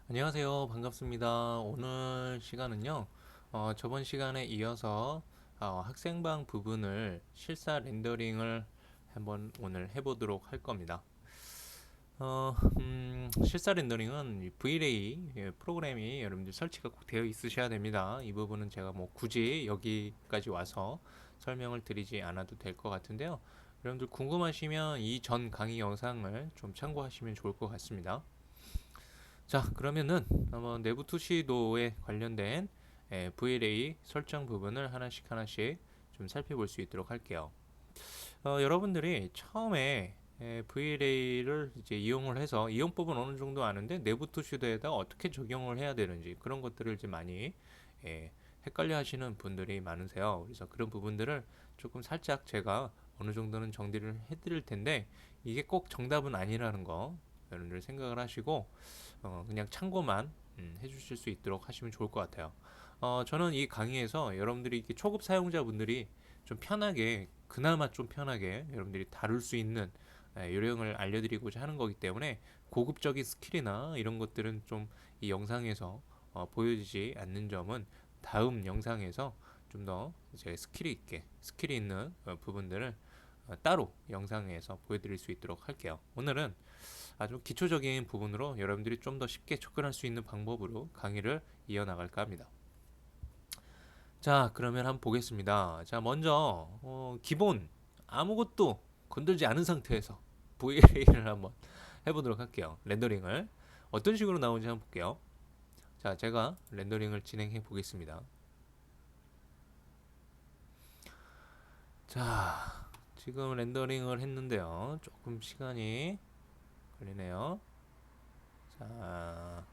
안녕하세요. 반갑습니다. 오늘 시간은요, 저번 시간에 이어서 학생방 부분을 실사 렌더링을 한번 오늘 해보도록 할 겁니다. 실사 렌더링은 이 V-Ray 프로그램이 여러분들 설치가 꼭 되어 있으셔야 됩니다. 이 부분은 제가 뭐 굳이 여기까지 와서 설명을 드리지 않아도 될 것 같은데요. 여러분들 궁금하시면 이 전 강의 영상을 좀 참고하시면 좋을 것 같습니다. 자, 그러면은 한번 내부 투시도에 관련된 VLA 설정 부분을 하나씩 하나씩 좀 살펴볼 수 있도록 할게요. 여러분들이 처음에 VLA를 이제 이용을 해서 이용법은 어느 정도 아는데 내부 투시도에다 어떻게 적용을 해야 되는지 그런 것들을 이제 많이 헷갈려 하시는 분들이 많으세요. 그래서 그런 부분들을 조금 살짝 제가 어느 정도는 정리를 해드릴 텐데 이게 꼭 정답은 아니라는 거 여러분들 생각을 하시고 그냥 참고만 해주실 수 있도록 하시면 좋을 것 같아요. 저는 이 강의에서 여러분들이 이렇게 초급 사용자분들이 좀 편하게 그나마 좀 편하게 여러분들이 다룰 수 있는 요령을 알려드리고자 하는 거기 때문에 고급적인 스킬이나 이런 것들은 좀 이 영상에서 보여지지 않는 점은 다음 영상에서 좀 더 이제 스킬이 있는 부분들을 따로 영상에서 보여드릴 수 있도록 할게요. 오늘은 아주 기초적인 부분으로 여러분들이 좀 더 쉽게 접근할 수 있는 방법으로 강의를 이어나갈까 합니다. 자, 그러면 한번 보겠습니다. 자, 먼저 기본 아무것도 건들지 않은 상태에서 VLA를 한번 해보도록 할게요. 렌더링을 어떤 식으로 나오는지 한번 볼게요. 자, 제가 렌더링을 진행해 보겠습니다. 자, 지금 렌더링을 했는데요. 조금 시간이 걸리네요. 자,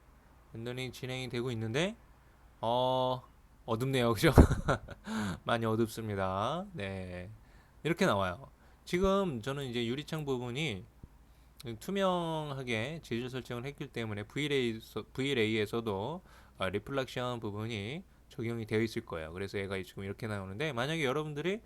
렌더링 진행이 되고 있는데 어, 어둡네요. 그죠? 많이 어둡습니다. 네. 이렇게 나와요. 지금 저는 이제 유리창 부분이 투명하게 재질 설정을 했기 때문에 VLA에서도 리플렉션 부분이 적용이 되어 있을 거예요. 그래서 얘가 지금 이렇게 나오는데 만약에 여러분들이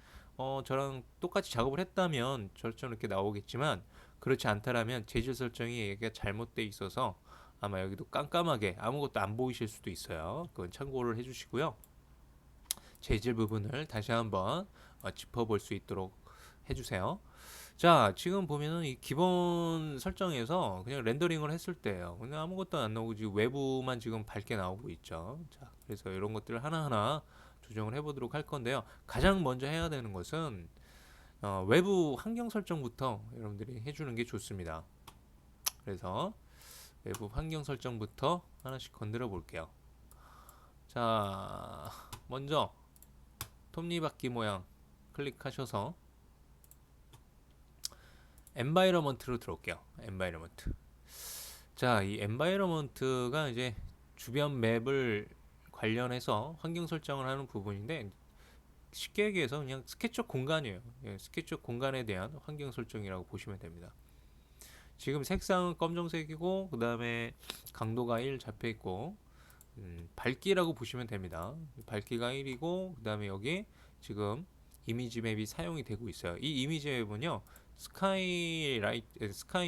저랑 똑같이 작업을 했다면 저처럼 이렇게 나오겠지만 그렇지 않다라면 재질 설정이 얘가 잘못되어 있어서 아마 여기도 깜깜하게 아무것도 안 보이실 수도 있어요. 그건 참고를 해주시고요. 재질 부분을 다시 한번 짚어볼 수 있도록 해주세요. 자, 지금 보면은 이 기본 설정에서 그냥 렌더링을 했을 때예요. 그냥 아무것도 안 나오고 지금 외부만 지금 밝게 나오고 있죠. 자, 그래서 이런 것들을 하나하나 조정을 해보도록 할 건데요. 가장 먼저 해야 되는 것은 외부 환경 설정부터 여러분들이 해주는 게 좋습니다. 그래서 외부 환경 설정부터 하나씩 건드려 볼게요. 자, 먼저 톱니바퀴 모양 클릭하셔서 엔바이러먼트로 들어올게요. 엔바이러먼트. 자, 이 엔바이러먼트가 이제 주변 맵을 관련해서 환경 설정을 하는 부분인데 쉽게 얘기해서 그냥 스케치 공간이에요. 예, 스케치 공간에 대한 환경 설정이라고 보시면 됩니다. 지금 색상은 검정색이고 그 다음에 강도가 1 잡혀 있고 밝기라고 보시면 됩니다. 밝기가 1이고 그 다음에 여기 지금 이미지 맵이 사용이 되고 있어요. 이 이미지 맵은요 스카이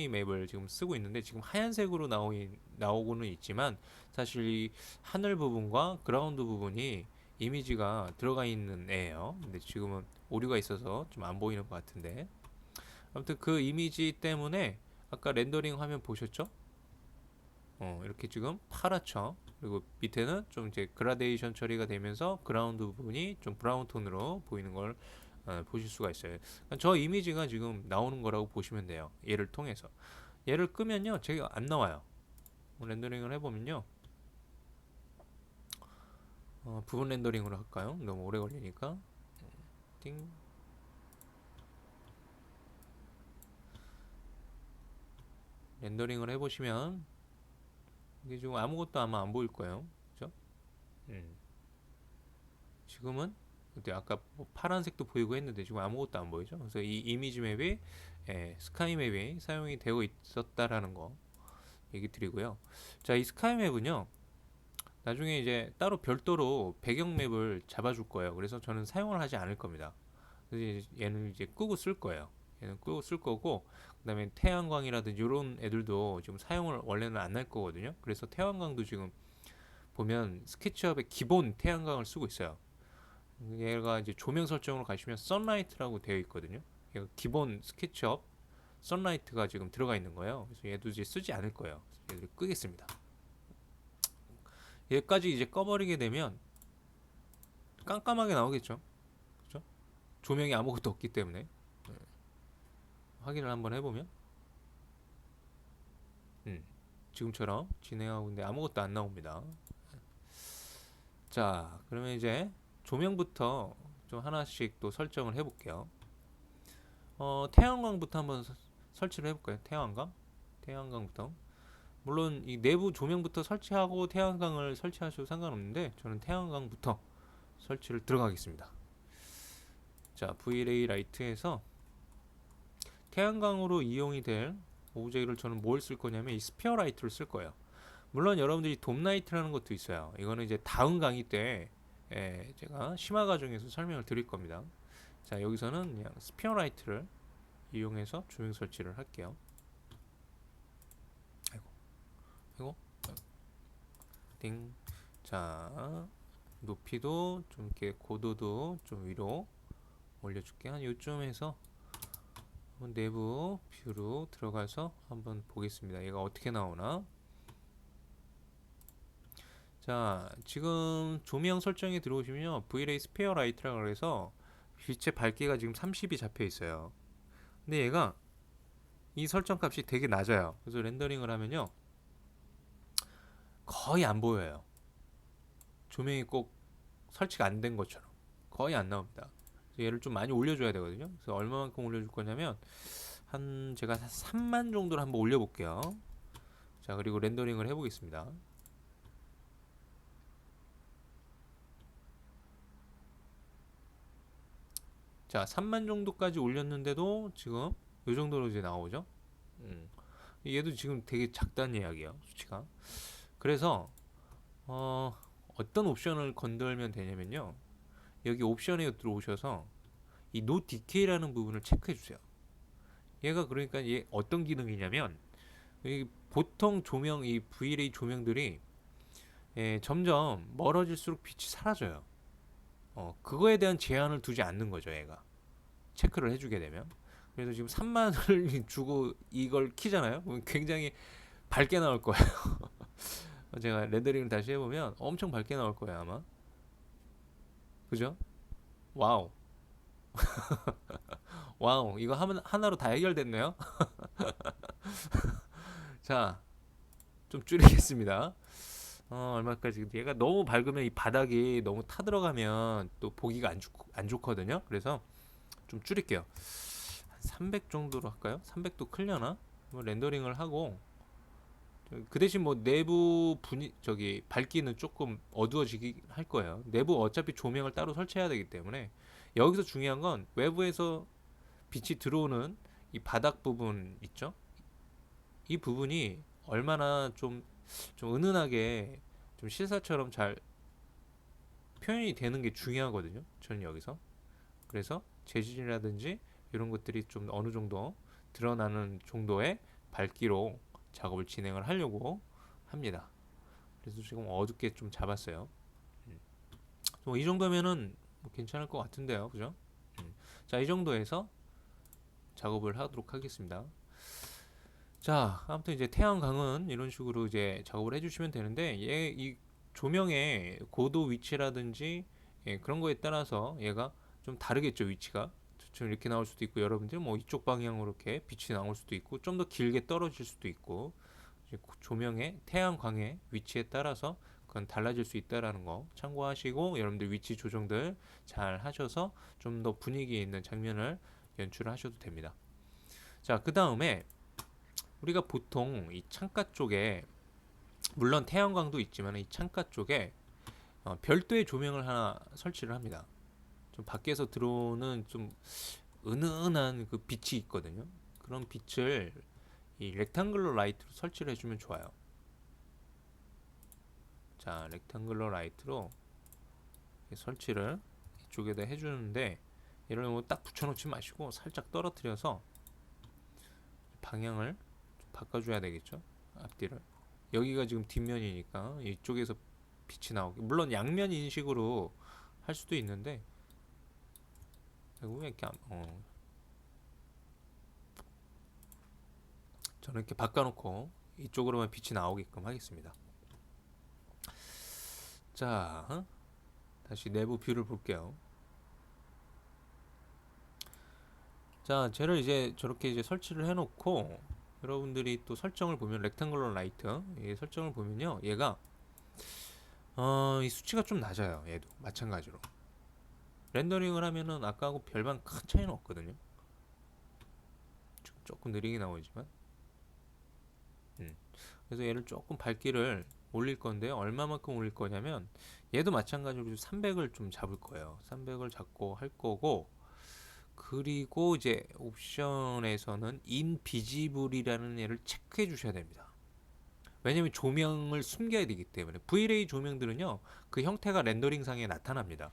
맵을 지금 쓰고 있는데 지금 하얀색으로 나오고는 있지만 사실 이 하늘 부분과 그라운드 부분이 이미지가 들어가 있는 애예요. 근데 지금은 오류가 있어서 좀 안 보이는 것 같은데 아무튼 그 이미지 때문에 아까 렌더링 화면 보셨죠? 이렇게 지금 파랗죠. 그리고 밑에는 좀 이제 그라데이션 처리가 되면서 그라운드 부분이 좀 브라운 톤으로 보이는 걸 보실 수가 있어요. 그러니까 저 이미지가 지금 나오는 거라고 보시면 돼요. 얘를 통해서. 얘를 끄면요. 제가 안 나와요. 렌더링을 해보면요. 부분 렌더링으로 할까요? 너무 오래 걸리니까. 띵. 렌더링을 해보시면 이게 지금 아무것도 아마 안 보일 거예요. 그죠? 음. 지금은 아까 뭐 파란색도 보이고 했는데 지금 아무것도 안 보이죠. 그래서 이 이미지 맵이 스카이 맵이 사용이 되고 있었다라는 거 얘기 드리고요. 자, 이 스카이 맵은요. 나중에 이제 따로 별도로 배경 맵을 잡아줄 거예요. 그래서 저는 사용을 하지 않을 겁니다. 그래서 얘는 이제 끄고 쓸 거예요. 얘는 끄고 쓸 거고, 그다음에 태양광이라든지 이런 애들도 지금 사용을 원래는 안 할 거거든요. 그래서 태양광도 지금 보면 스케치업의 기본 태양광을 쓰고 있어요. 얘가 이제 조명 설정으로 가시면 선라이트라고 되어 있거든요. 얘가 기본 스케치업 선라이트가 지금 들어가 있는 거예요. 그래서 얘도 이제 쓰지 않을 거예요. 얘를 끄겠습니다. 얘까지 이제 꺼버리게 되면 깜깜하게 나오겠죠. 그렇죠? 조명이 아무것도 없기 때문에. 확인을 한번 해보면 지금처럼 진행하고 있는데 아무것도 안 나옵니다. 자, 그러면 이제 조명부터 좀 하나씩 또 설정을 해볼게요. 태양광부터 한번 설치를 해볼까요? 태양광부터. 물론 이 내부 조명부터 설치하고 태양광을 설치하셔도 상관없는데 저는 태양광부터 설치를 들어가겠습니다. 자, V-ray 라이트에서 태양광으로 이용이 될 오브젝트를 저는 뭘 쓸 거냐면 이 스피어 라이트를 쓸 거예요. 물론 여러분들이 돔 라이트라는 것도 있어요. 이거는 이제 다음 강의 때 제가 심화 과정에서 설명을 드릴 겁니다. 자, 여기서는 그냥 스피어 라이트를 이용해서 조명 설치를 할게요. 아이고 띵. 자, 높이도 좀 이렇게 고도도 좀 위로 올려줄게. 한 요쯤에서 내부 뷰로 들어가서 한번 보겠습니다. 얘가 어떻게 나오나. 자, 지금 조명 설정에 들어오시면 V-ray 스페어 라이트라고 해서 빛의 밝기가 지금 30이 잡혀 있어요. 근데 얘가 이 설정 값이 되게 낮아요. 그래서 렌더링을 하면요 거의 안 보여요. 조명이 꼭 설치가 안 된 것처럼 거의 안 나옵니다. 얘를 좀 많이 올려줘야 되거든요. 그래서 얼마만큼 올려줄 거냐면 한 제가 3만 정도로 한번 올려볼게요. 자, 그리고 렌더링을 해보겠습니다. 자, 3만 정도까지 올렸는데도 지금 이 정도로 이제 나오죠. 얘도 지금 되게 작다는 이야기예요, 수치가. 그래서 어떤 옵션을 건들면 되냐면요, 여기 옵션에 들어오셔서 이 노 디케이라는 부분을 체크해 주세요. 얘가 그러니까 얘 어떤 기능이냐면, 보통 조명, 이 V-ray 조명들이 점점 멀어질수록 빛이 사라져요. 그거에 대한 제한을 두지 않는 거죠, 얘가. 체크를 해주게 되면. 그래서 지금 3만을 주고 이걸 키잖아요. 그럼 굉장히 밝게 나올 거예요. 제가 렌더링을 다시 해보면 엄청 밝게 나올 거예요, 아마. 그죠? 와우. 와우. 이거 하나로 다 해결됐네요. 자, 좀 줄이겠습니다. 얼마까지. 얘가 너무 밝으면 이 바닥이 너무 타들어가면 또 보기가 안 좋거든요. 그래서 좀 줄일게요. 300 정도로 할까요? 300도 클려나? 뭐 렌더링을 하고, 그 대신 뭐 내부 밝기는 조금 어두워지게 할 거예요. 내부 어차피 조명을 따로 설치해야 되기 때문에. 여기서 중요한 건 외부에서 빛이 들어오는 이 바닥 부분 있죠? 이 부분이 얼마나 좀 은은하게 좀 실사처럼 잘 표현이 되는 게 중요하거든요. 저는 여기서. 그래서 재질이라든지 이런 것들이 좀 어느 정도 드러나는 정도의 밝기로 작업을 진행을 하려고 합니다. 그래서 지금 어둡게 좀 잡았어요. 이 정도면은 뭐 괜찮을 것 같은데요, 그죠? 자, 이 정도에서 작업을 하도록 하겠습니다. 자, 아무튼 이제 태양광은 이런 식으로 이제 작업을 해주시면 되는데, 이 조명의 고도 위치라든지 그런 거에 따라서 얘가 좀 다르겠죠, 위치가. 좀 이렇게 나올 수도 있고, 여러분들 뭐 이쪽 방향으로 이렇게 빛이 나올 수도 있고, 좀 더 길게 떨어질 수도 있고, 조명의 태양광의 위치에 따라서 그건 달라질 수 있다라는 거 참고하시고, 여러분들 위치 조정들 잘 하셔서 좀 더 분위기 있는 장면을 연출하셔도 됩니다. 자, 그 다음에 우리가 보통 이 창가 쪽에, 물론 태양광도 있지만 이 창가 쪽에 별도의 조명을 하나 설치를 합니다. 좀 밖에서 들어오는 좀 은은한 그 빛이 있거든요. 그런 빛을 이 렉탱글러 라이트로 설치를 해주면 좋아요. 자, 렉탱글러 라이트로 설치를 이쪽에다 해주는데, 얘를 뭐 딱 붙여놓지 마시고 살짝 떨어뜨려서 방향을 좀 바꿔줘야 되겠죠. 앞뒤를. 여기가 지금 뒷면이니까 이쪽에서 빛이 나오게. 물론 양면 인식으로 할 수도 있는데 왜 이렇게 저는 이렇게 바꿔놓고 이쪽으로만 빛이 나오게끔 하겠습니다. 자, 다시 내부 뷰를 볼게요. 자, 쟤를 이제 저렇게 이제 설치를 해놓고 여러분들이 또 설정을 보면 렉탱글러 라이트 이 설정을 보면요, 얘가 이 수치가 좀 낮아요. 얘도 마찬가지로 렌더링을 하면은 아까하고 별반 큰 차이는 없거든요. 조금 느리게 나오지만 그래서 얘를 조금 밝기를 올릴 건데요. 얼마만큼 올릴 거냐면 얘도 마찬가지로 300을 좀 잡을 거예요. 300을 잡고 할 거고, 그리고 이제 옵션에서는 인비지블이라는 얘를 체크해 주셔야 됩니다. 왜냐면 조명을 숨겨야 되기 때문에. V-Ray 조명들은요, 그 형태가 렌더링상에 나타납니다.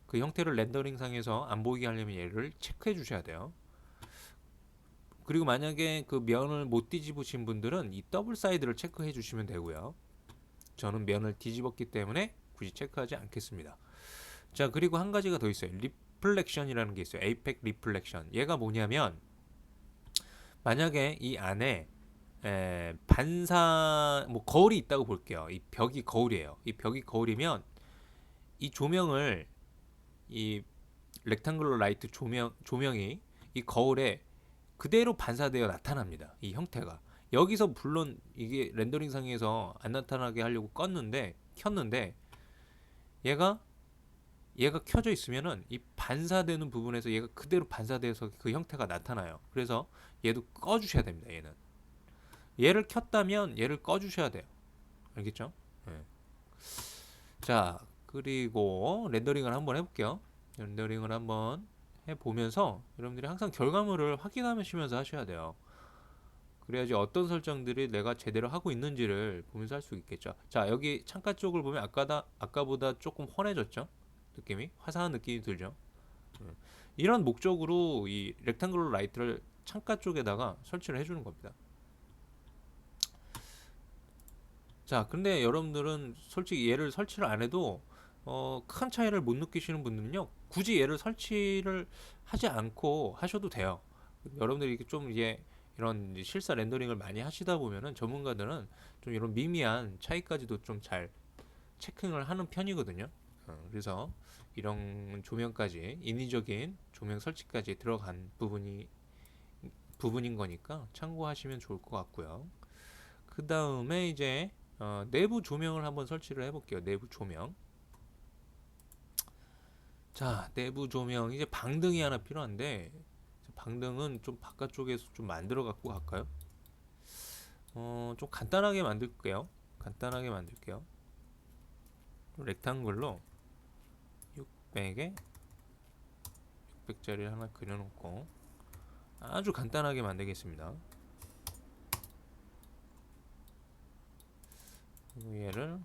그 형태를 렌더링상에서 안 보이게 하려면 얘를 체크해 주셔야 돼요. 그리고 만약에 그 면을 못 뒤집으신 분들은 이 더블 사이드를 체크해 주시면 되고요. 저는 면을 뒤집었기 때문에 굳이 체크하지 않겠습니다. 자, 그리고 한 가지가 더 있어요. 리플렉션이라는 게 있어요. 에이펙 리플렉션. 얘가 뭐냐면 만약에 이 안에 반사 거울이 있다고 볼게요. 이 벽이 거울이에요. 이 벽이 거울이면 이 조명을, 이 렉탱글러 라이트 조명이 이 거울에 그대로 반사되어 나타납니다. 이 형태가. 여기서 물론 이게 렌더링상에서 안 나타나게 하려고 켰는데 얘가 켜져 있으면은 이 반사되는 부분에서 얘가 그대로 반사돼서 그 형태가 나타나요. 그래서 얘도 꺼주셔야 됩니다. 얘를 켰다면 얘를 꺼주셔야 돼요. 알겠죠? 네. 자, 그리고 렌더링을 한번 해볼게요. 렌더링을 한번 해보면서 여러분들이 항상 결과물을 확인하시면서 하셔야 돼요. 그래야지 어떤 설정들이 내가 제대로 하고 있는지를 보면서 할 수 있겠죠. 자, 여기 창가 쪽을 보면 아까보다 조금 환해졌죠? 느낌이? 화사한 느낌이 들죠? 이런 목적으로 이 렉탱글러 라이트를 창가 쪽에다가 설치를 해주는 겁니다. 자, 근데 여러분들은 솔직히 얘를 설치를 안 해도 큰 차이를 못 느끼시는 분들은요, 굳이 얘를 설치를 하지 않고 하셔도 돼요. 여러분들이 좀 이제 이런 실사 렌더링을 많이 하시다 보면은 전문가들은 좀 이런 미미한 차이까지도 좀 잘 체킹을 하는 편이거든요. 그래서 이런 조명까지, 인위적인 조명 설치까지 들어간 부분인 거니까 참고하시면 좋을 것 같고요. 그 다음에 이제 내부 조명을 한번 설치를 해볼게요. 내부 조명. 자, 내부 조명 이제 방등이 하나 필요한데, 방등은 좀 바깥쪽에서 좀 만들어 갖고 갈까요? 좀 간단하게 만들게요. 렉탱글로 600에 600짜리 하나 그려놓고 아주 간단하게 만들겠습니다. 그리고 얘를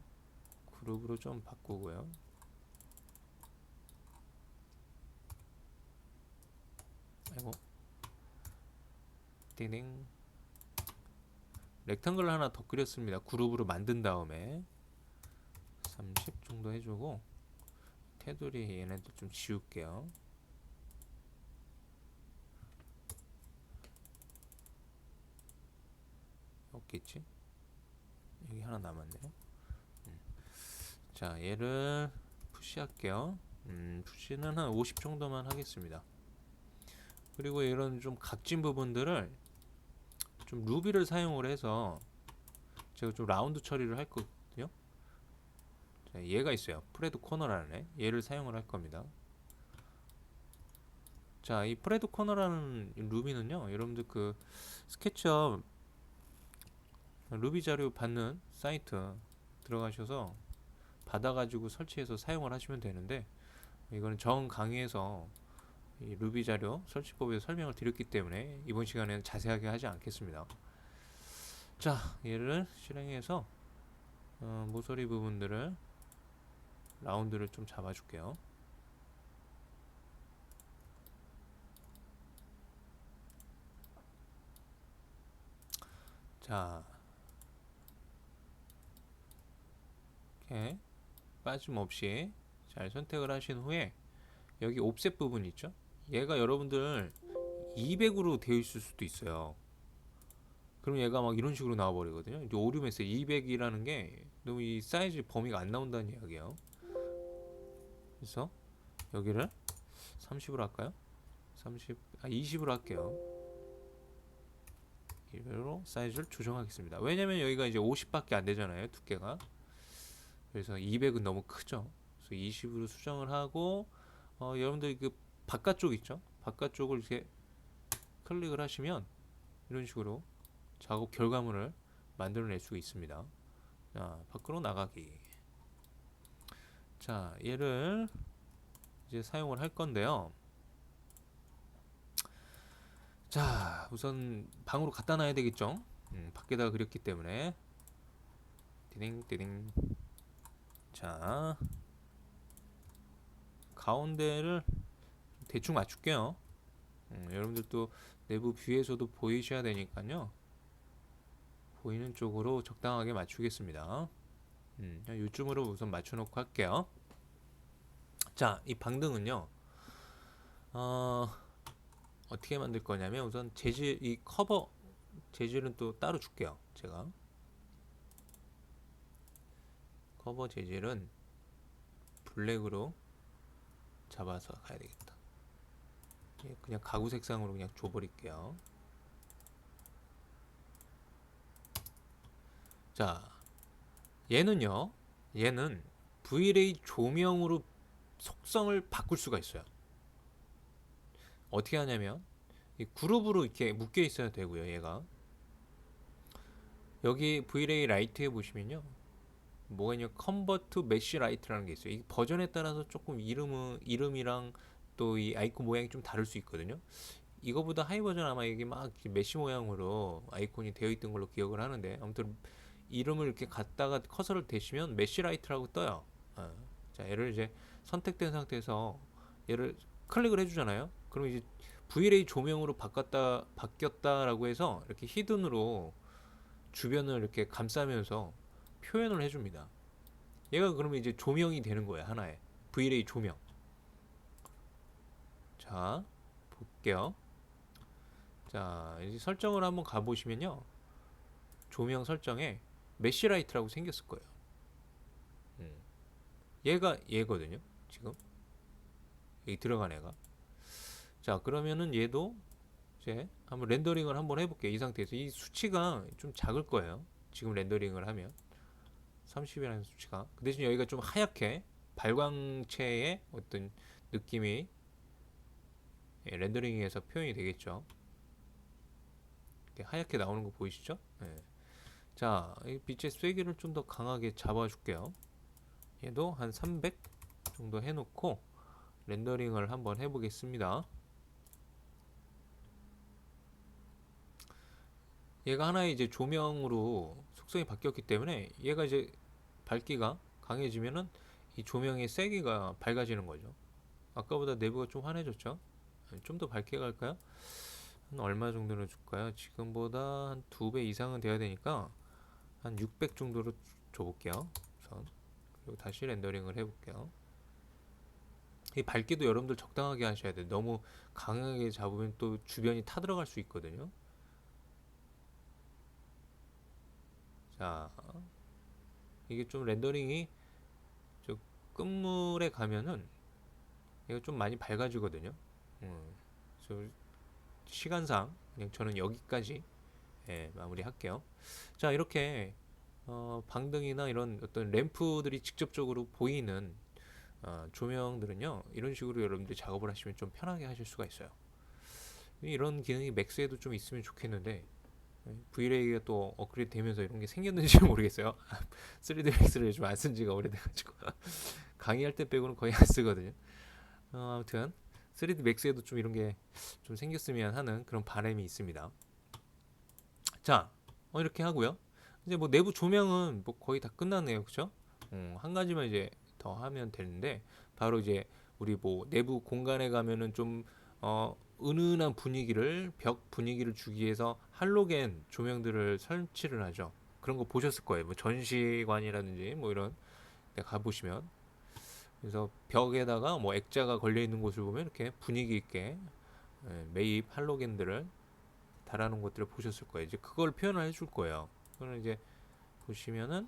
그룹으로 좀 바꾸고요. 아이고, 띵띵. 렉탱글 하나 더 그렸습니다. 그룹으로 만든 다음에 30 정도 해주고, 테두리 얘네들 좀 지울게요. 없겠지? 여기 하나 남았네요. 자, 얘를 푸시할게요. 푸시는 한 50 정도만 하겠습니다. 그리고 이런 좀 각진 부분들을 좀 루비를 사용을 해서 제가 좀 라운드 처리를 할 거거든요. 자, 얘가 있어요. 프레드 코너라는 애. 얘를 사용을 할 겁니다. 자, 이 프레드 코너라는 루비는요, 여러분들 그 스케치업 루비 자료 받는 사이트 들어가셔서 받아가지고 설치해서 사용을 하시면 되는데, 이거는 정 강의에서 이 루비 자료 설치법에 설명을 드렸기 때문에 이번 시간에는 자세하게 하지 않겠습니다. 자, 얘를 실행해서 모서리 부분들을 라운드를 좀 잡아줄게요. 자, 이렇게 빠짐없이 잘 선택을 하신 후에 여기 옵셋 부분 있죠? 얘가 여러분들 200으로 되어 있을 수도 있어요. 그럼 얘가 막 이런 식으로 나와버리거든요. 이제 오류메스 200이라는 게 너무 이 사이즈 범위가 안 나온다는 이야기예요. 그래서 여기를 30으로 할까요? 20으로 할게요. 이대로 사이즈를 조정하겠습니다. 왜냐면 여기가 이제 50밖에 안 되잖아요, 두께가. 그래서 200은 너무 크죠. 그래서 20으로 수정을 하고 여러분들 그 바깥쪽 있죠? 바깥쪽을 이렇게 클릭을 하시면 이런 식으로 작업 결과물을 만들어낼 수가 있습니다. 자, 밖으로 나가기. 자, 얘를 이제 사용을 할 건데요. 자, 우선 방으로 갖다 놔야 되겠죠? 밖에다가 그렸기 때문에. 띠딩 띠딩. 자, 가운데를 대충 맞출게요. 여러분들도 내부 뷰에서도 보이셔야 되니까요. 보이는 쪽으로 적당하게 맞추겠습니다. 요쯤으로 우선 맞춰놓고 할게요. 자, 이 방등은요. 어떻게 만들 거냐면 우선 재질, 이 커버 재질은 또 따로 줄게요. 제가 커버 재질은 블랙으로 잡아서 가야 되겠다. 그냥 가구 색상으로 그냥 줘버릴게요. 자, 얘는 V-ray 조명으로 속성을 바꿀 수가 있어요. 어떻게 하냐면 이 그룹으로 이렇게 묶여 있어야 되고요. 얘가 여기 V-ray 라이트에 보시면요, 뭐가 있냐, 컨버트 메쉬 라이트라는 게 있어요. 이 버전에 따라서 조금 이름이랑 또 이 아이콘 모양이 좀 다를 수 있거든요. 이거보다 하이 버전 아마 이게 막 메쉬 모양으로 아이콘이 되어 있던 걸로 기억을 하는데, 아무튼 이름을 이렇게 갖다가 커서를 대시면 메쉬 라이트라고 떠요. 자, 얘를 이제 선택된 상태에서 얘를 클릭을 해주잖아요. 그럼 이제 V-ray 조명으로 바뀌었다라고 해서 이렇게 히든으로 주변을 이렇게 감싸면서 표현을 해줍니다. 얘가 그러면 이제 조명이 되는 거예요. 하나의 V-ray 조명. 자, 볼게요. 자, 이제 설정을 한번 가보시면요, 조명 설정에 메쉬라이트라고 생겼을 거예요. 얘가 얘거든요. 지금 여기 들어간 애가. 자, 그러면은 얘도 이제 한번 렌더링을 한번 해볼게요. 이 상태에서 이 수치가 좀 작을 거예요. 지금 렌더링을 하면 30이라는 수치가, 그 대신 여기가 좀 하얗게 발광체의 어떤 느낌이 렌더링에서 표현이 되겠죠. 이렇게 하얗게 나오는 거 보이시죠? 네. 자, 이 빛의 세기를 좀 더 강하게 잡아줄게요. 얘도 한 300 정도 해놓고 렌더링을 한번 해보겠습니다. 얘가 하나의 이제 조명으로 속성이 바뀌었기 때문에 얘가 이제 밝기가 강해지면은 이 조명의 세기가 밝아지는 거죠. 아까보다 내부가 좀 환해졌죠? 좀 더 밝게 갈까요? 한 얼마 정도로 줄까요? 지금보다 한 2배 이상은 돼야 되니까 한 600 정도로 줘볼게요. 우선. 그리고 다시 렌더링을 해볼게요. 이 밝기도 여러분들 적당하게 하셔야 돼요. 너무 강하게 잡으면 또 주변이 타들어갈 수 있거든요. 자, 이게 좀 렌더링이 저 끝물에 가면은 이거 좀 많이 밝아지거든요. 그래서 시간상 그냥 저는 여기까지 마무리 할게요. 자, 이렇게 방등이나 이런 어떤 램프들이 직접적으로 보이는 조명들은요, 이런 식으로 여러분들이 작업을 하시면 좀 편하게 하실 수가 있어요. 이런 기능이 맥스에도 좀 있으면 좋겠는데 V-Ray가 또 업그레이드 되면서 이런 게 생겼는지 모르겠어요. 3D Max를 좀 안 쓴 지가 오래돼가지고 강의할 때 빼고는 거의 안 쓰거든요. 아무튼 3D Max에도 좀 이런 게 좀 생겼으면 하는 그런 바람이 있습니다. 자, 이렇게 하고요. 이제 뭐 내부 조명은 뭐 거의 다 끝났네요, 그죠? 한 가지만 이제 더 하면 되는데, 바로 이제 우리 뭐 내부 공간에 가면은 좀 은은한 분위기를 벽 분위기를 주기 위해서 할로겐 조명들을 설치를 하죠. 그런 거 보셨을 거예요. 뭐 전시관이라든지 뭐 이런 데 가보시면 그래서 벽에다가 뭐 액자가 걸려 있는 곳을 보면 이렇게 분위기 있게 매입 할로겐들을 달아놓은 것들을 보셨을 거예요. 이제 그걸 표현을 해줄 거예요. 그거는 이제 보시면은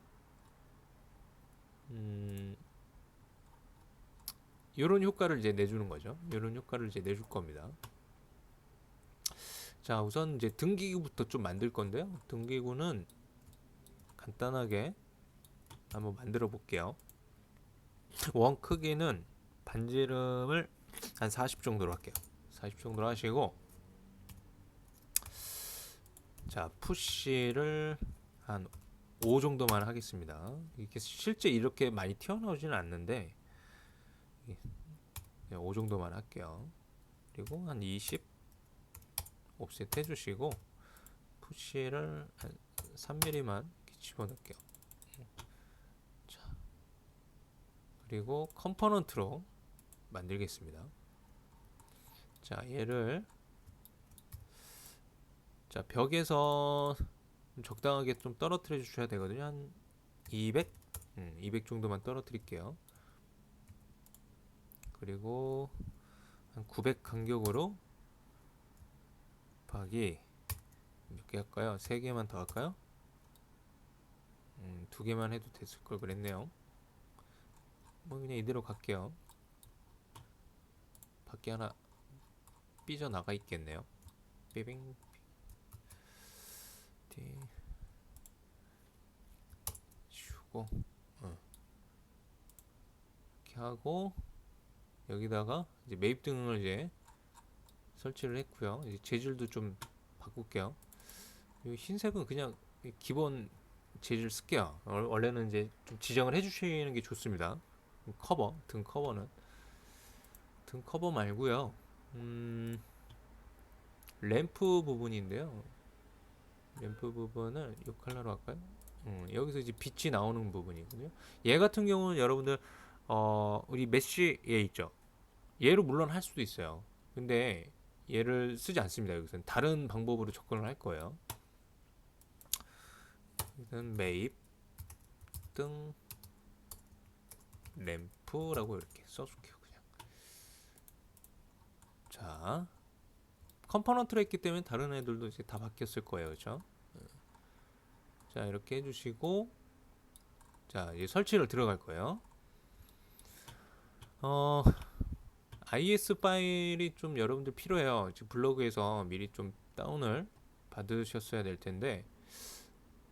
이런 효과를 이제 내주는 거죠. 이런 효과를 이제 내줄 겁니다. 자, 우선 이제 등기구부터 좀 만들 건데요. 등기구는 간단하게 한번 만들어 볼게요. 원 크기는 반지름을 한 40 정도로 할게요. 40 정도로 하시고, 자, 푸시를 한 5 정도만 하겠습니다. 이게 실제 이렇게 많이 튀어나오지는 않는데 5 정도만 할게요. 그리고 한 20 옵셋 해주시고 푸시를 한 3mm만 집어넣을게요. 자, 그리고 컴포넌트로 만들겠습니다. 자, 얘를 자, 벽에서 적당하게 좀 떨어뜨려 주셔야 되거든요. 한 200? 200 정도만 떨어뜨릴게요. 그리고 한 900 간격으로 곱하기 몇 개 할까요? 3개만 더 할까요? 2개만 해도 됐을 걸 그랬네요. 뭐 그냥 이대로 갈게요. 밖에 하나 삐져나가 있겠네요. 삐빙 주고 이렇게 하고 여기다가 이제 매입등을 이제 설치를 했고요. 이제 재질도 좀 바꿀게요. 이 흰색은 그냥 기본 재질 쓸게요. 원래는 이제 좀 지정을 해주시는 게 좋습니다. 커버, 등 커버는 등 커버 말고요. 램프 부분인데요. 램프 부분을 이 컬러로 할까요? 여기서 이제 빛이 나오는 부분이거든요. 얘 같은 경우는 여러분들 우리 메쉬에 있죠. 얘로 물론 할 수도 있어요. 근데 얘를 쓰지 않습니다. 여기서는 다른 방법으로 접근을 할 거예요. 일단 매입 등 램프라고 이렇게 써줄게요. 그냥. 자, 컴포넌트로 했기 때문에 다른 애들도 이제 다 바뀌었을 거예요. 그렇죠? 자, 이렇게 해주시고 자, 이제 설치를 들어갈 거예요. IS 파일이 좀 여러분들 필요해요. 지금 블로그에서 미리 좀 다운을 받으셨어야 될 텐데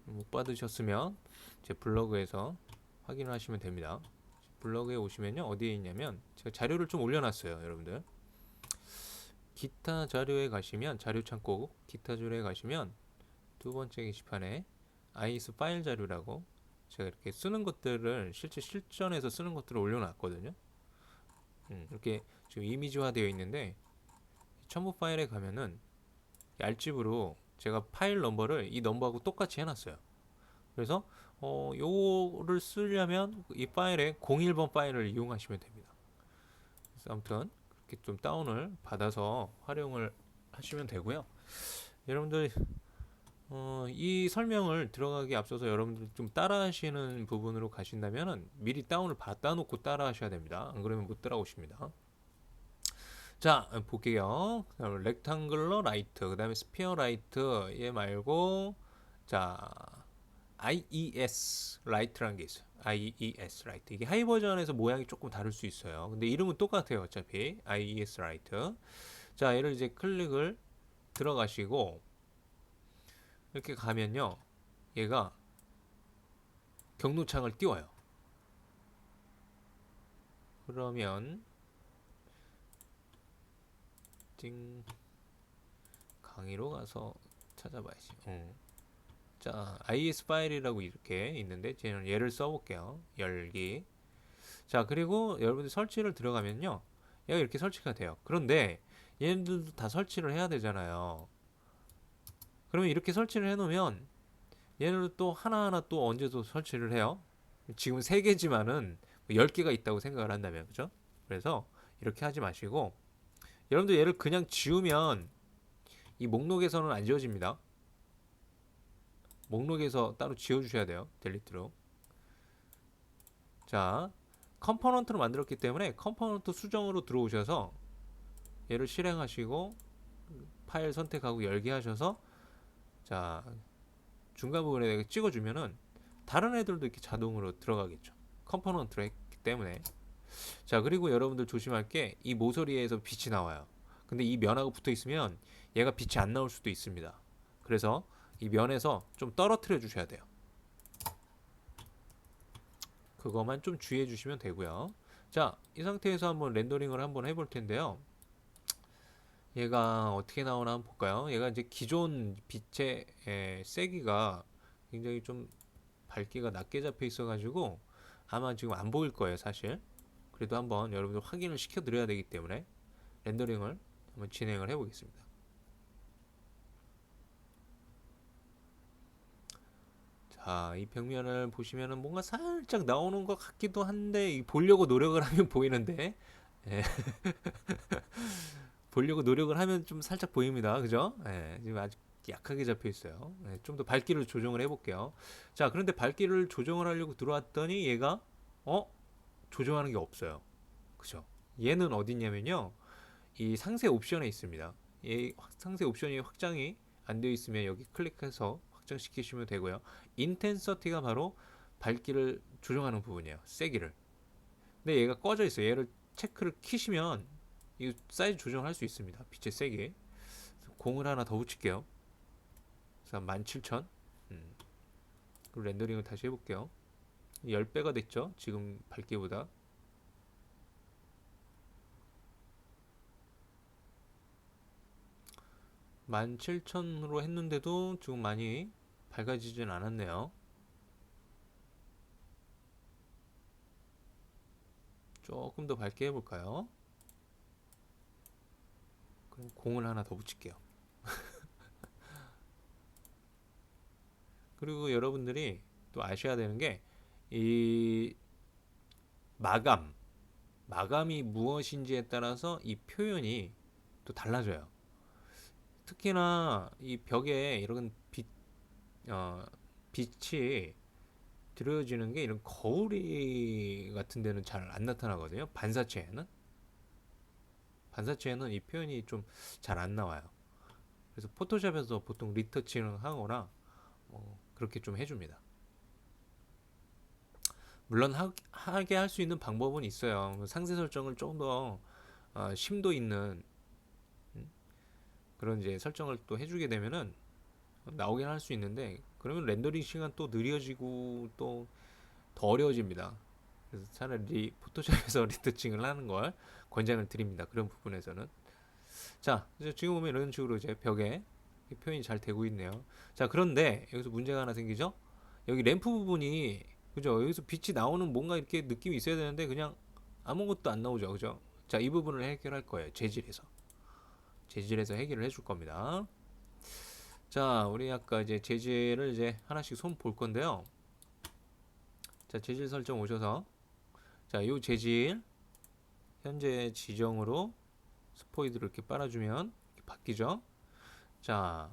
못 받으셨으면 제 블로그에서 확인을 하시면 됩니다. 블로그에 오시면요, 어디에 있냐면 제가 자료를 좀 올려놨어요. 여러분들 기타 자료에 가시면 자료 창고 기타 자료에 가시면 두 번째 게시판에 IS 파일 자료라고 제가 이렇게 쓰는 것들을 실제 실전에서 쓰는 것들을 올려놨거든요. 이렇게 지금 이미지화 되어 있는데 첨부 파일에 가면은 알집으로 제가 파일 넘버를 이 넘버하고 똑같이 해놨어요. 그래서 요거를 쓰려면 이 파일에 01번 파일을 이용하시면 됩니다. 그래서 아무튼 그렇게 좀 다운을 받아서 활용을 하시면 되고요. 여러분들 이 설명을 들어가기 앞서서 여러분들 좀 따라 하시는 부분으로 가신다면 미리 다운을 받아 놓고 따라 하셔야 됩니다. 안 그러면 못 따라오십니다. 자, 볼게요. 렉탱글러 라이트, 그 다음에 스피어 라이트, 얘 말고, 자, IES 라이트라는 게 있어요. IES 라이트. 이게 하이 버전에서 모양이 조금 다를 수 있어요. 근데 이름은 똑같아요. 어차피. IES 라이트. 자, 얘를 이제 클릭을 들어가시고, 이렇게 가면요. 얘가 경로창을 띄워요. 그러면, 띵, 강의로 가서 찾아봐야지. 자, IS 파일이라고 이렇게 있는데 저는 얘를 써볼게요. 열기. 자, 그리고 여러분들 설치를 들어가면요, 얘가 이렇게 설치가 돼요. 그런데 얘네들도 다 설치를 해야 되잖아요. 그러면 이렇게 설치를 해놓으면 얘네들 또 하나하나 또 언제도 설치를 해요. 지금 3개지만은 10개가 있다고 생각을 한다면, 그죠? 그래서 이렇게 하지 마시고 여러분들 얘를 그냥 지우면 이 목록에서는 안 지워집니다. 목록에서 따로 지워주셔야 돼요. 델리트로. 자, 컴포넌트로 만들었기 때문에 컴포넌트 수정으로 들어오셔서 얘를 실행하시고 파일 선택하고 열기 하셔서 자, 중간 부분에 찍어주면은 다른 애들도 이렇게 자동으로 들어가겠죠. 컴포넌트로 했기 때문에. 자, 그리고 여러분들 조심할 게 이 모서리에서 빛이 나와요. 근데 이 면하고 붙어 있으면 얘가 빛이 안 나올 수도 있습니다. 그래서 이 면에서 좀 떨어뜨려 주셔야 돼요. 그거만 좀 주의해 주시면 되고요. 자, 이 상태에서 한번 렌더링을 한번 해볼 텐데요. 얘가 어떻게 나오나 한번 볼까요? 얘가 이제 기존 빛의 세기가 굉장히 좀 밝기가 낮게 잡혀 있어가지고 아마 지금 안 보일 거예요, 사실. 그래도 한번 여러분들 확인을 시켜 드려야 되기 때문에 렌더링을 한번 진행을 해보겠습니다. 자, 이 벽면을 보시면은 뭔가 살짝 나오는 것 같기도 한데 보려고 노력을 하면 보이는데 예, 보려고 노력을 하면 좀 살짝 보입니다. 그죠? 예, 지금 아직 약하게 잡혀 있어요. 예, 좀 더 밝기를 조정을 해볼게요. 자, 그런데 밝기를 조정을 하려고 들어왔더니 얘가 조정하는 게 없어요. 그죠? 얘는 어디 있냐면요. 이 상세 옵션에 있습니다. 이 상세 옵션이 확장이 안 되어 있으면 여기 클릭해서 확장시키시면 되고요. 인텐서티가 바로 밝기를 조정하는 부분이에요. 세기를. 근데 얘가 꺼져 있어요. 얘를 체크를 키시면 이 사이즈 조정할 수 있습니다. 빛의 세기. 공을 하나 더 붙일게요. 그래서 17,000. 그리고 렌더링을 다시 해볼게요. 10배가 됐죠. 지금 밝기보다. 17,000으로 했는데도 지금 많이 밝아지진 않았네요. 조금 더 밝게 해볼까요? 그럼 공을 하나 더 붙일게요. 그리고 여러분들이 또 아셔야 되는 게 이 마감이 무엇인지에 따라서 이 표현이 또 달라져요. 특히나 이 벽에 이런 빛이 들어지는 게 이런 거울이 같은 데는 잘 안 나타나거든요. 반사체에는 이 표현이 좀 잘 안 나와요. 그래서 포토샵에서 보통 리터칭을 하거나 그렇게 좀 해줍니다. 물론 하게 할 수 있는 방법은 있어요. 상세 설정을 조금 더 심도 있는 그런 이제 설정을 또 해주게 되면은 나오긴 할 수 있는데 그러면 렌더링 시간 또 느려지고 또 더 어려워집니다. 그래서 차라리 포토샵에서 리터칭을 하는 걸 권장을 드립니다. 그런 부분에서는. 자, 이제 지금 보면 이런 식으로 이제 벽에 표현이 잘 되고 있네요. 자, 그런데 여기서 문제가 하나 생기죠? 여기 램프 부분이 그죠? 여기서 빛이 나오는 뭔가 이렇게 느낌이 있어야 되는데 그냥 아무것도 안 나오죠. 그죠? 자, 이 부분을 해결할 거예요. 재질에서 해결을 해줄 겁니다. 자, 우리 아까 이제 재질을 이제 하나씩 손 볼 건데요. 자, 재질 설정 오셔서 자, 요 재질 현재 지정으로 스포이드를 이렇게 빨아주면 이렇게 바뀌죠. 자,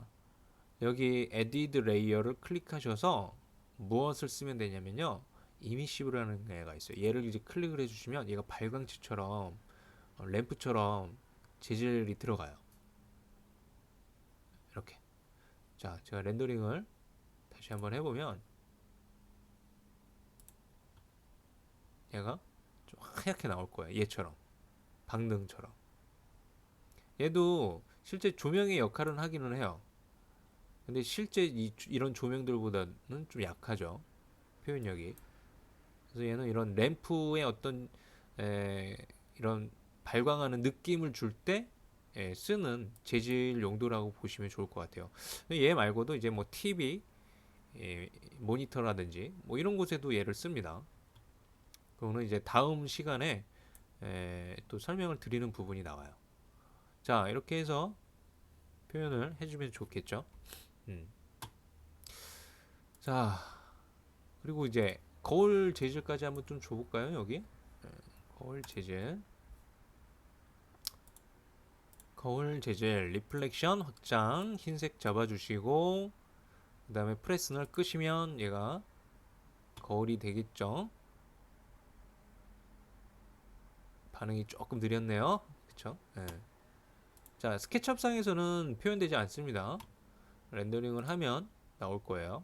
여기 에디드 레이어를 클릭하셔서 무엇을 쓰면 되냐면요. 이미시브라는 애가 있어요. 얘를 이제 클릭을 해주시면 얘가 발광체처럼 램프처럼 재질이 들어가요. 이렇게. 자, 제가 렌더링을 다시 한번 해보면 얘가 좀 하얗게 나올 거예요. 얘처럼. 방등처럼. 얘도 실제 조명의 역할은 하기는 해요. 근데 실제 이런 조명들보다는 좀 약하죠. 표현력이. 그래서 얘는 이런 램프의 어떤 이런 발광하는 느낌을 줄 때 쓰는 재질 용도라고 보시면 좋을 것 같아요. 얘 말고도 이제 뭐 TV, 모니터라든지 뭐 이런 곳에도 얘를 씁니다. 그거는 이제 다음 시간에 또 설명을 드리는 부분이 나와요. 자, 이렇게 해서 표현을 해주면 좋겠죠. 음. 자, 그리고 이제 거울 재질까지 한번 좀 줘볼까요? 여기 거울 재질. 거울 재질 리플렉션 확장 흰색 잡아주시고 그 다음에 프레스널 끄시면 얘가 거울이 되겠죠. 반응이 조금 느렸네요. 그쵸? 네. 자, 스케치업상에서는 표현되지 않습니다. 렌더링을 하면 나올 거예요.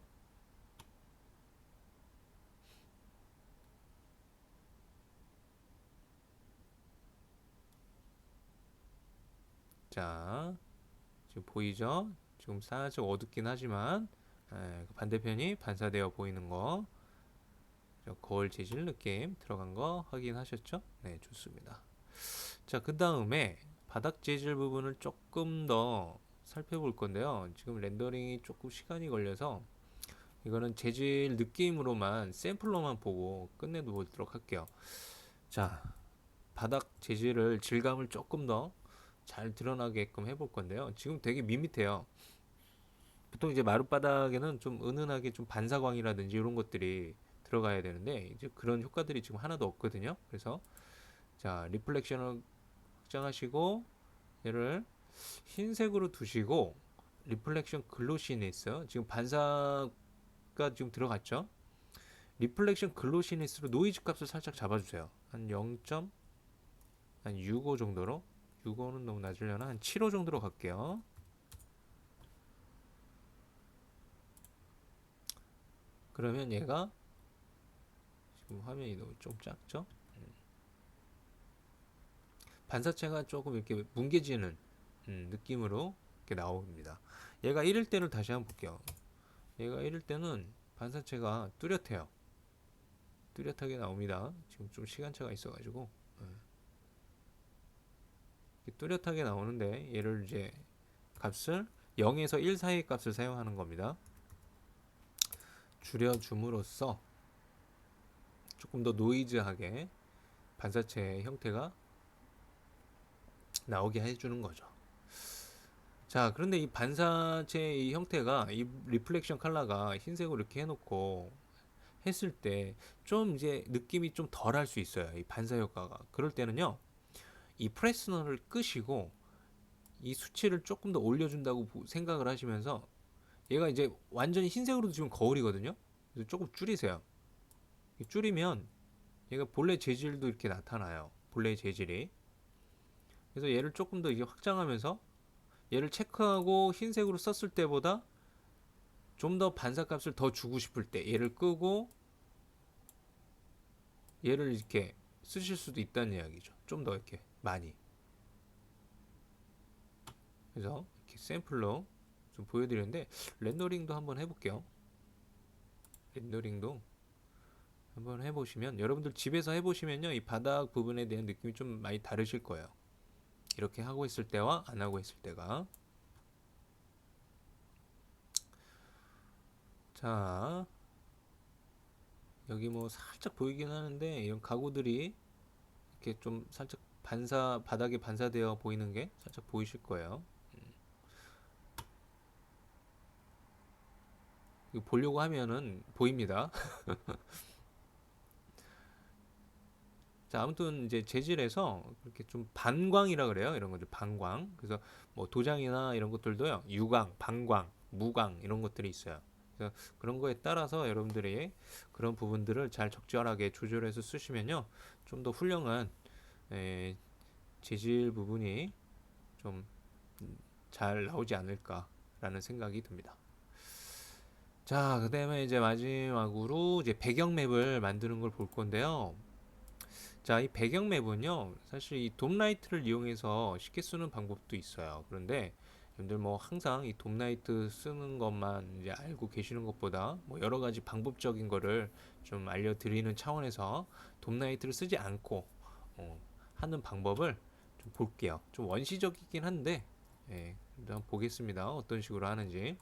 자, 지금 보이죠? 지금 살짝 어둡긴 하지만 반대편이 반사되어 보이는 거, 거울 재질 느낌 들어간 거 확인하셨죠? 네, 좋습니다. 자, 그 다음에 바닥 재질 부분을 조금 더 살펴볼 건데요. 지금 렌더링이 조금 시간이 걸려서 이거는 재질 느낌으로만 샘플로만 보고 끝내보도록 할게요. 자, 바닥 재질을 질감을 조금 더 잘 드러나게끔 해볼 건데요. 지금 되게 밋밋해요. 보통 이제 마룻바닥에는 좀 은은하게 좀 반사광이라든지 이런 것들이 들어가야 되는데 이제 그런 효과들이 지금 하나도 없거든요. 그래서 자, 리플렉션을 확장하시고 얘를 흰색으로 두시고 리플렉션 글로시니스 지금 반사가 지금 들어갔죠. 리플렉션 글로시니스로 노이즈 값을 살짝 잡아주세요. 한 0.65 정도로 6호는 너무 낮으려나? 한 7호 정도로 갈게요. 그러면 얘가 지금 화면이 너무 좀 작죠? 반사체가 조금 이렇게 뭉개지는 느낌으로 이렇게 나옵니다. 얘가 이럴 때를 다시 한번 볼게요. 얘가 이럴 때는 반사체가 뚜렷해요. 뚜렷하게 나옵니다. 지금 좀 시간차가 있어가지고 뚜렷하게 나오는데 얘를 이제 값을 0에서 1 사이의 값을 사용하는 겁니다. 줄여줌으로써 조금 더 노이즈하게 반사체의 형태가 나오게 해주는 거죠. 자, 그런데 이 반사체의 형태가 이 리플렉션 컬러가 흰색으로 이렇게 해놓고 했을 때 좀 이제 느낌이 좀 덜 할 수 있어요. 이 반사 효과가. 그럴 때는요, 이 프레스너를 끄시고 이 수치를 조금 더 올려준다고 생각을 하시면서 얘가 이제 완전히 흰색으로 지금 거울이거든요. 그래서 조금 줄이세요. 줄이면 얘가 본래 재질도 이렇게 나타나요. 본래 재질이. 그래서 얘를 조금 더 이게 확장하면서 얘를 체크하고 흰색으로 썼을 때보다 좀 더 반사값을 더 주고 싶을 때 얘를 끄고 얘를 이렇게 쓰실 수도 있다는 이야기죠. 좀 더 이렇게 많이. 그래서 이렇게 샘플로 좀 보여드렸는데 렌더링도 한번 해볼게요. 렌더링도 한번 해보시면 여러분들 집에서 해보시면요 이 바닥 부분에 대한 느낌이 좀 많이 다르실 거예요. 이렇게 하고 있을 때와 안 하고 있을 때가. 자, 여기 뭐 살짝 보이긴 하는데 이런 가구들이 이렇게 좀 살짝 바닥에 반사되어 보이는 게 살짝 보이실 거예요. 이거 보려고 하면은 보입니다. 자, 아무튼 이제 재질에서 이렇게 좀 반광이라 그래요. 이런 거죠. 반광. 그래서 뭐 도장이나 이런 것들도요. 유광, 반광, 무광 이런 것들이 있어요. 그래서 그런 거에 따라서 여러분들이 그런 부분들을 잘 적절하게 조절해서 쓰시면요. 좀 더 훌륭한 재질 부분이 좀 잘 나오지 않을까라는 생각이 듭니다. 자, 그다음에 이제 마지막으로 이제 배경 맵을 만드는 걸 볼 건데요. 자, 이 배경 맵은요, 사실 이 돔라이트를 이용해서 쉽게 쓰는 방법도 있어요. 그런데 여러분들 뭐 항상 이 돔라이트 쓰는 것만 이제 알고 계시는 것보다 뭐 여러 가지 방법적인 거를 좀 알려드리는 차원에서 돔라이트를 쓰지 않고 하는 방법을 좀 볼게요. 좀 원시적이긴 한데, 일단 보겠습니다. 어떤 식으로 하는지.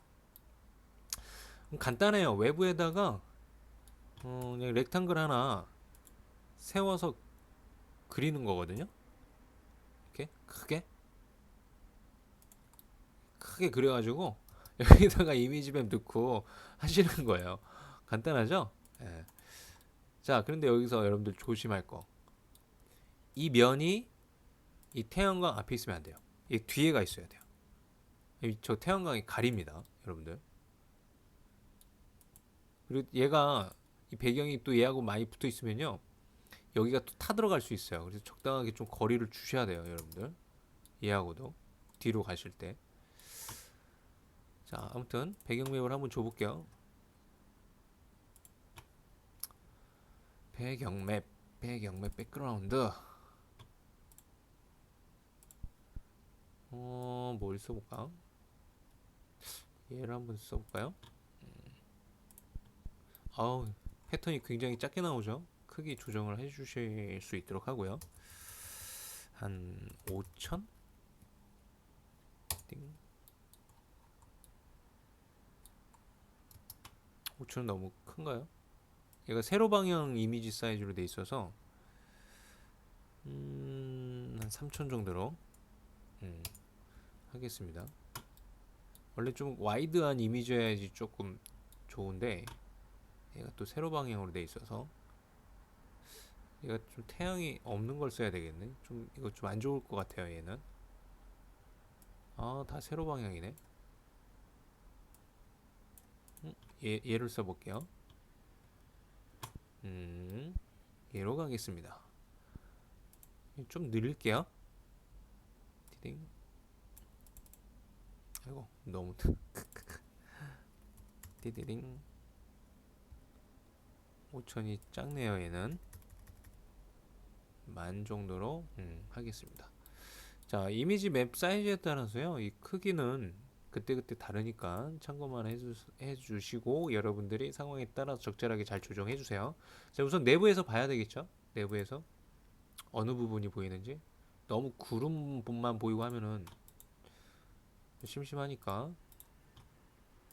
간단해요. 외부에다가 그냥 렉탱글 하나 세워서 그리는 거거든요. 이렇게 크게 그려가지고 여기다가 이미지맵 넣고 하시는 거예요. 간단하죠? 예. 자, 그런데 여기서 여러분들 조심할 거. 이 면이 이 태양광 앞에 있으면 안 돼요. 이 뒤에가 있어야 돼요. 저 태양광이 가립니다, 여러분들. 그리고 얘가 이 배경이 또 얘하고 많이 붙어 있으면요, 여기가 또 타들어갈 수 있어요. 그래서 적당하게 좀 거리를 주셔야 돼요, 여러분들. 얘하고도 뒤로 가실 때. 자, 아무튼 배경맵을 한번 줘볼게요. 배경맵, 배경맵 백그라운드. 뭘 써볼까? 얘를 한번 써볼까요? 아우, 패턴이 굉장히 작게 나오죠. 크기 조정을 해주실 수 있도록 하고요. 한 5천? 띵. 5천은 너무 큰가요? 얘가 세로 방향 이미지 사이즈로 돼 있어서 한 3천 정도로 하겠습니다. 원래 좀 와이드한 이미지여야지 조금 좋은데 얘가 또 세로 방향으로 돼 있어서 얘가 좀 태양이 없는 걸 써야 되겠네. 좀 이거 좀 안 좋을 것 같아요. 얘는 다 세로 방향이네. 얘를 써볼게요. 얘로 가겠습니다. 좀 늘릴게요. 디딩. 아이고 너무 디디딩. 5천이 작네요. 얘는 만 정도로 하겠습니다. 자, 이미지 맵 사이즈에 따라서요, 이 크기는 그때그때 다르니까 참고만 해주시고 여러분들이 상황에 따라 적절하게 잘 조정해 주세요. 자, 우선 내부에서 봐야 되겠죠. 내부에서 어느 부분이 보이는지. 너무 구름만 보이고 하면은 심심하니까.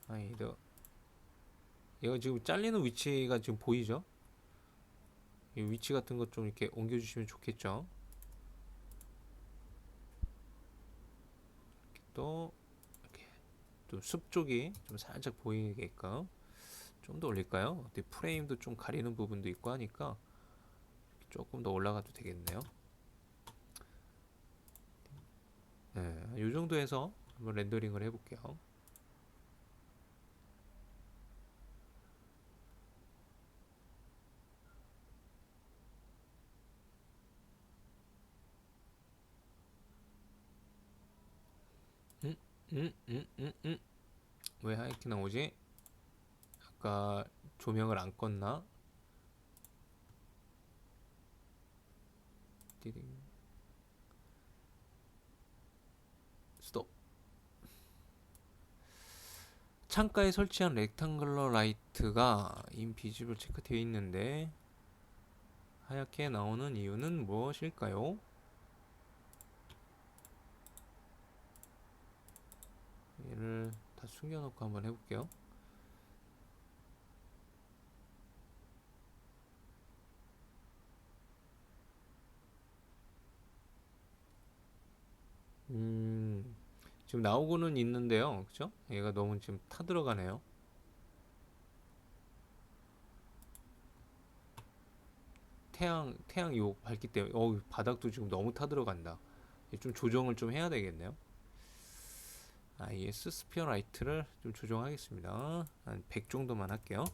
아이도 얘가 지금 잘리는 위치가 지금 보이죠? 이 위치 같은 것 좀 이렇게 옮겨주시면 좋겠죠. 또 이렇게 좀 숲 쪽이 좀 살짝 보이게끔 좀 더 올릴까요? 프레임도 좀 가리는 부분도 있고 하니까 조금 더 올라가도 되겠네요. 네, 이 정도에서 한번 렌더링을 해볼게요. 음, 왜 하얗게 나오지? 아까 조명을 안 껐나? 띠딩. 스톱. 창가에 설치한 렉탱글러 라이트가 인비지블 체크되어 있는데 하얗게 나오는 이유는 무엇일까요? 얘를 다 숨겨놓고 한번 해볼게요. 지금 나오고는 있는데요, 그죠? 얘가 너무 지금 타들어가네요. 태양 요 밝기 때문에 바닥도 지금 너무 타들어간다. 좀 조정을 좀 해야 되겠네요. IS 스피어 라이트를 좀 조정하겠습니다. 한 100 정도만 할게요.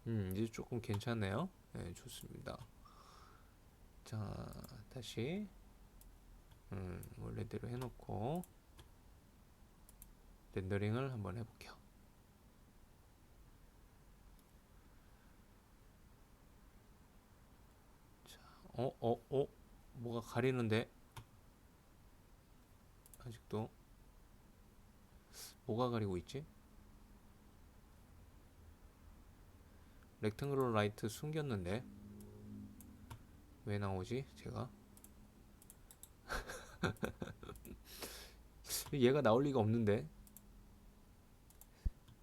이제 조금 괜찮네요. 네, 좋습니다. 자, 다시 원래대로 해놓고 렌더링을 한번 해볼게요. 자, 뭐가 가리는데 아직도 뭐가 가리고 있지? 렉탱글러 라이트 숨겼는데 왜 나오지? 제가 얘가 나올 리가 없는데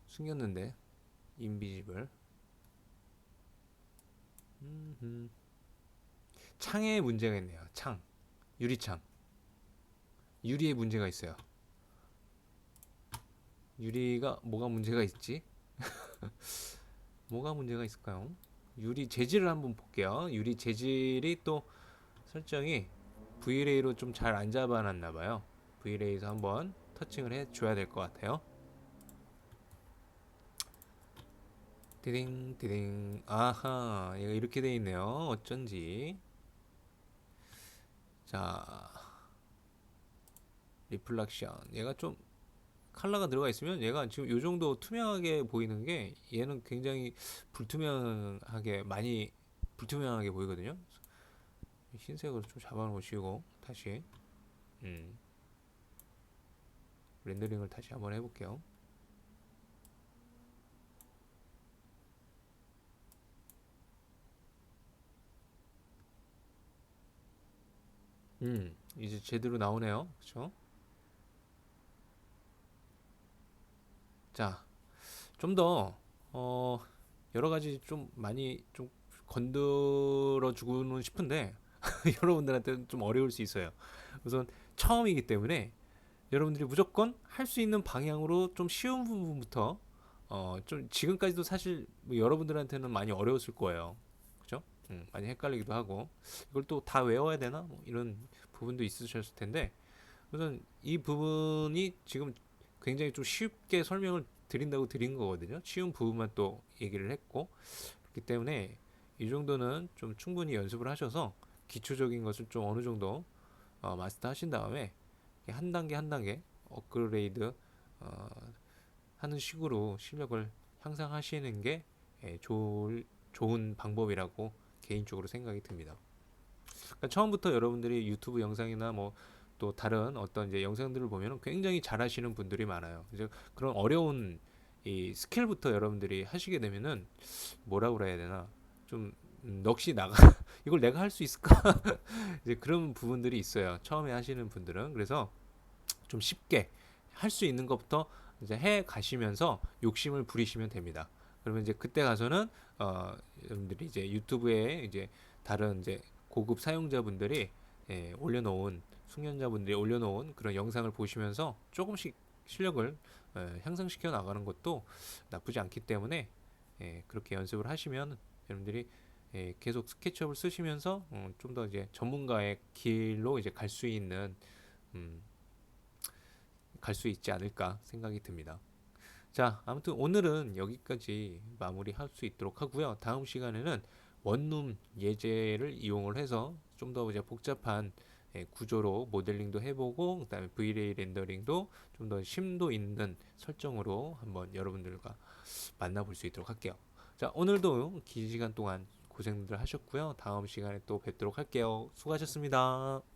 숨겼는데 인비지블. 창에 문제가 있네요. 창, 유리창, 유리에 문제가 있어요. 유리가 뭐가 문제가 있지? 뭐가 문제가 있을까요? 유리 재질을 한번 볼게요. 유리 재질이 또 설정이 V레이로 좀 잘 안 잡아놨나 봐요. V레이에서 한번 터칭을 해줘야 될 것 같아요. 띠딩 띠딩. 아하, 얘가 이렇게 돼 있네요. 어쩐지. 자, 리플렉션. 얘가 좀 컬러가 들어가 있으면 얘가 지금 요 정도 투명하게 보이는 게 얘는 굉장히 불투명하게 보이거든요. 흰색으로 좀 잡아놓으시고 다시 음, 렌더링을 다시 한번 해볼게요. 이제 제대로 나오네요. 그렇죠? 자, 좀 더 여러 가지 좀 많이 좀 건드려 주고는 싶은데 여러분들한테는 좀 어려울 수 있어요. 우선 처음이기 때문에 여러분들이 무조건 할 수 있는 방향으로 좀 쉬운 부분부터 좀 지금까지도 사실 뭐 여러분들한테는 많이 어려웠을 거예요. 그죠? 많이 헷갈리기도 하고 이걸 또 다 외워야 되나? 뭐 이런 부분도 있으셨을 텐데 우선 이 부분이 지금 굉장히 좀 쉽게 설명을 드린다고 드린 거거든요. 쉬운 부분만 또 얘기를 했고 그렇기 때문에 이 정도는 좀 충분히 연습을 하셔서 기초적인 것을 좀 어느 정도 마스터 하신 다음에 한 단계 한 단계 업그레이드 어, 하는 식으로 실력을 향상하시는 게 좋은 방법이라고 개인적으로 생각이 듭니다. 그러니까 처음부터 여러분들이 유튜브 영상이나 뭐 또 다른 어떤 이제 영상들을 보면 굉장히 잘하시는 분들이 많아요. 이제 그런 어려운 이 스킬부터 여러분들이 하시게 되면은 뭐라 그래야 되나 좀 넋이 나가 이걸 내가 할 수 있을까 이제 그런 부분들이 있어요. 처음에 하시는 분들은 그래서 좀 쉽게 할 수 있는 것부터 이제 해 가시면서 욕심을 부리시면 됩니다. 그러면 이제 그때 가서는 여러분들이 이제 유튜브에 이제 다른 이제 고급 사용자분들이 올려놓은 숙련자분들이 올려놓은 그런 영상을 보시면서 조금씩 실력을 향상시켜 나가는 것도 나쁘지 않기 때문에 그렇게 연습을 하시면 여러분들이 계속 스케치업을 쓰시면서 좀 더 이제 전문가의 길로 이제 음, 갈 수 있지 않을까 생각이 듭니다. 자, 아무튼 오늘은 여기까지 마무리할 수 있도록 하고요. 다음 시간에는 원룸 예제를 이용을 해서 좀 더 이제 복잡한 구조로 모델링도 해보고 그다음에 V-Ray 렌더링도 좀 더 심도 있는 설정으로 한번 여러분들과 만나볼 수 있도록 할게요. 자, 오늘도 긴 시간 동안 고생들 하셨고요. 다음 시간에 또 뵙도록 할게요. 수고하셨습니다.